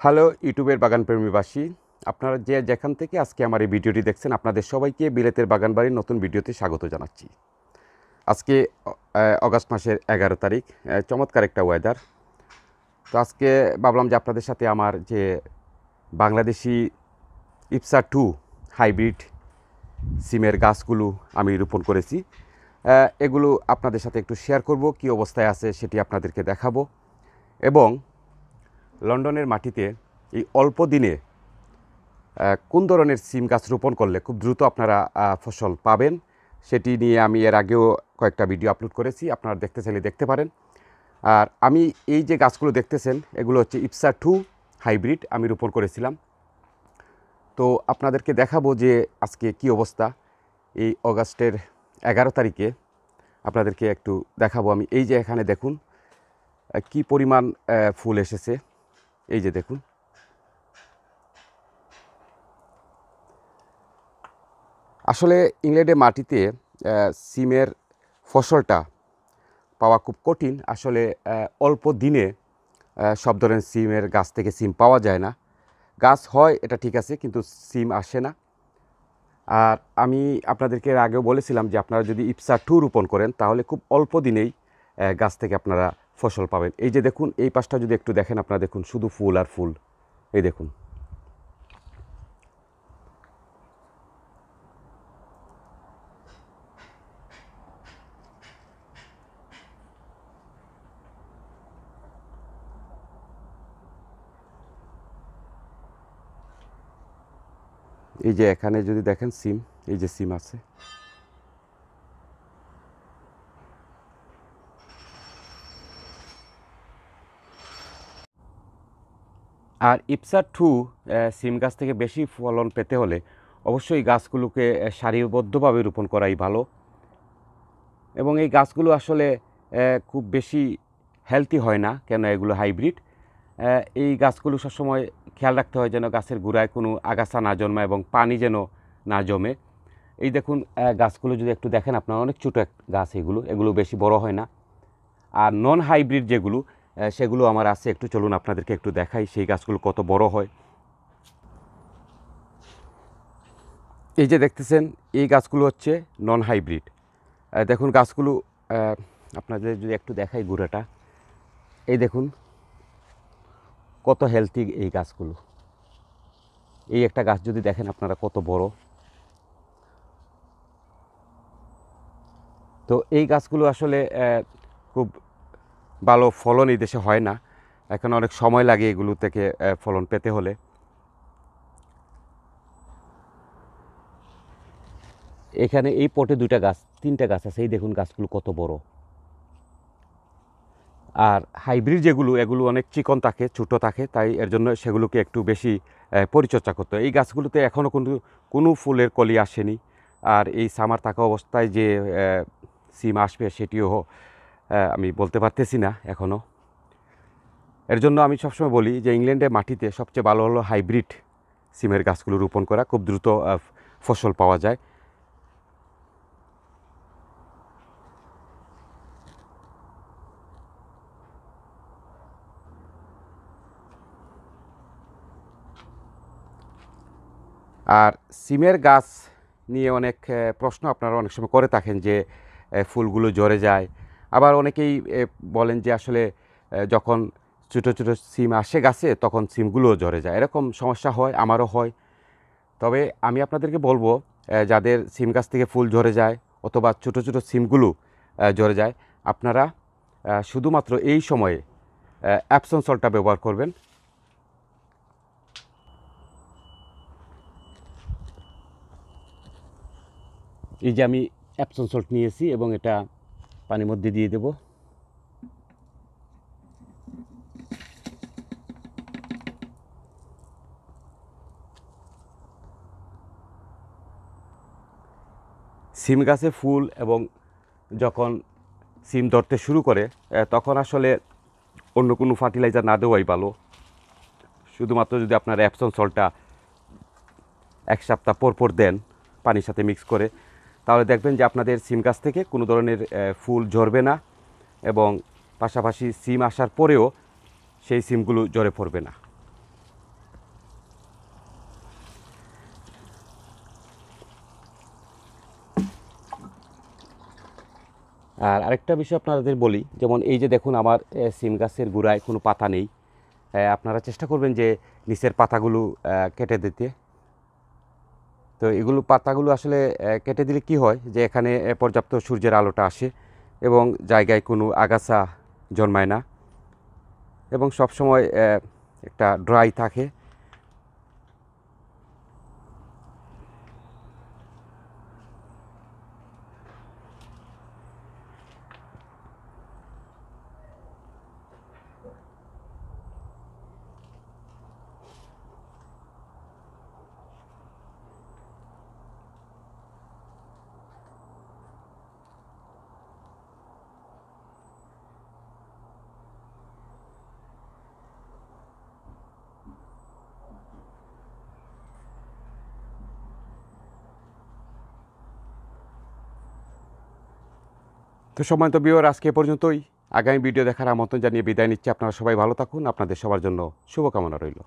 Hello ইউটিউবের বাগান প্রেমীবাসী, আপনারা যেখান থেকে আজকে আমার এই ভিডিওটি দেখছেন আপনাদের সবাইকে বিলেতের বাগান বাড়ির নতুন ভিডিওতে স্বাগত জানাচ্ছি। আজকে অগাস্ট মাসের 11 তারিখ, চমৎকার একটা ওয়েদার। তো আজকে ভাবলাম যে আপনাদের সাথে আমার যে বাংলাদেশি ইপসা 2 হাইব্রিড সিমের গাছগুলো আমি রোপণ করেছি, এগুলো আপনাদের সাথে একটু শেয়ার করব, কী অবস্থায় আছে সেটি আপনাদেরকে দেখাবো। এবং লন্ডনের মাটিতে এই অল্প দিনে কোন ধরনের সিম গাছ রোপণ করলে খুব দ্রুত আপনারা ফসল পাবেন সেটি নিয়ে আমি এর আগেও কয়েকটা ভিডিও আপলোড করেছি, আপনারা দেখতে চাইলে দেখতে পারেন। আর আমি এই যে গাছগুলো দেখতেছেন এগুলো হচ্ছে ইপসা 2 হাইব্রিড আমি রোপণ করেছিলাম। তো আপনাদেরকে দেখাবো যে আজকে কি অবস্থা। এই অগাস্টের 11 তারিখে আপনাদেরকে একটু দেখাবো আমি। এই যে এখানে দেখুন কি পরিমাণ ফুল এসেছে, এই যে দেখুন। আসলে ইংল্যান্ডের মাটিতে সিমের ফসলটা পাওয়া খুব কঠিন। আসলে অল্প দিনে সব ধরনের সিমের গাছ থেকে সিম পাওয়া যায় না। গাছ হয় এটা ঠিক আছে, কিন্তু সিম আসে না। আর আমি আপনাদেরকে এর আগেও বলেছিলাম যে আপনারা যদি ইপসা 2 রোপণ করেন তাহলে খুব অল্প দিনেই গাছ থেকে আপনারা ফসল পাবেন। এই যে দেখুন, এই পাশটা যদি একটু দেখেন আপনারা দেখুন শুধু ফুল আর ফুল, এই দেখুন। এই যে এখানে যদি দেখেন সিম, এই যে সিম আছে। আর ইপসা 2 সিম গাছ থেকে বেশি ফলন পেতে হলে অবশ্যই গাছগুলোকে সারিবদ্ধভাবে রোপণ করাই ভালো। এবং এই গাছগুলো আসলে খুব বেশি হেলদি হয় না, কেন এগুলো হাইব্রিড। এই গাছগুলো সবসময় খেয়াল রাখতে হয় যেন গাছের গোড়ায় কোনো আগাছা না জন্মায় এবং পানি যেন না জমে। এই দেখুন গাছগুলো যদি একটু দেখেন আপনারা, অনেক ছোটো গাছ, এগুলো বেশি বড় হয় না। আর নন হাইব্রিড যেগুলো সেগুলো আমার আছে, একটু চলুন আপনাদেরকে একটু দেখাই সেই গাছগুলো কত বড় হয়। এই যে দেখতেছেন এই গাছগুলো হচ্ছে নন হাইব্রিড। দেখুন গাছগুলো আপনাদের যদি একটু দেখাই গোড়াটা, এই দেখুন কত হেলদি এই গাছগুলো। এই একটা গাছ যদি দেখেন আপনারা কত বড়। তো এই গাছগুলো আসলে খুব ভালো ফলন এই দেশে হয় না, এখন অনেক সময় লাগে এগুলো থেকে ফলন পেতে হলে। এখানে এই পটে তিনটা গাছ আছে, এই দেখুন গাছগুলো কত বড়। আর হাইব্রিড যেগুলো এগুলো অনেক চিকন থাকে, ছোটো থাকে, তাই এর জন্য সেগুলোকে একটু বেশি পরিচর্যা করতে হয়। এই গাছগুলোতে এখনও কোনো ফুলের কলি আসেনি। আর এই সামার থাকা অবস্থায় যে সিম আসবে সেটিও আমি বলতে পারতেছি না এখনও। এর জন্য আমি সবসময় বলি যে ইংল্যান্ডের মাটিতে সবচেয়ে ভালো হলো হাইব্রিড সিমের গাছগুলো রোপণ করা, খুব দ্রুত ফসল পাওয়া যায়। আর সিমের গাছ নিয়ে অনেক প্রশ্ন আপনারা অনেক সময় করে থাকেন যে ফুলগুলো ঝরে যায়। আবার অনেকেই বলেন যে আসলে যখন ছোটো ছোটো সিম আসে গাছে তখন সিমগুলোও ঝরে যায়, এরকম সমস্যা হয়, আমারও হয়। তবে আমি আপনাদেরকে বলবো যাদের সিম গাছ থেকে ফুল ঝরে যায় অথবা ছোটো ছোটো সিমগুলো ঝরে যায়, আপনারা শুধুমাত্র এই সময়ে অ্যাপসন সল্টটা ব্যবহার করবেন। এই যে আমি অ্যাপসন সল্ট নিয়েছি এবং এটা পানির মধ্যে দিয়ে দেব। সিম গাছে ফুল এবং যখন সিম ধরতে শুরু করে তখন আসলে অন্য কোনো ফার্টিলাইজার না দেওয়াই ভালো। শুধুমাত্র যদি আপনার অ্যাপসন সল্টটা 1 সপ্তাহ পর পর দেন পানির সাথে মিক্স করে, তাহলে দেখবেন যে আপনাদের সিম গাছ থেকে কোনো ধরনের ফুল ঝরবে না এবং পাশাপাশি সিম আসার পরেও সেই সিমগুলো ঝরে পড়বে না। আর আরেকটা বিষয় আপনাদের বলি, যেমন এই যে দেখুন আমার সিম গাছের গোড়ায় কোনো পাতা নেই। আপনারা চেষ্টা করবেন যে নিচের পাতাগুলো কেটে দিতে। তো এগুলো পাতাগুলো আসলে কেটে দিলে কি হয় যে এখানে পর্যাপ্ত সূর্যের আলোটা আসে এবং জায়গায় কোনো আগাছা জন্মায় না এবং সবসময় একটা ড্রাই থাকে। তো সম্মানিত ভিউয়ার, আজকে এ পর্যন্তই। আগামী ভিডিও দেখার আমন্ত্রণ জানিয়ে বিদায় নিচ্ছি। আপনারা সবাই ভালো থাকুন। আপনাদের সবার জন্য শুভকামনা রইল।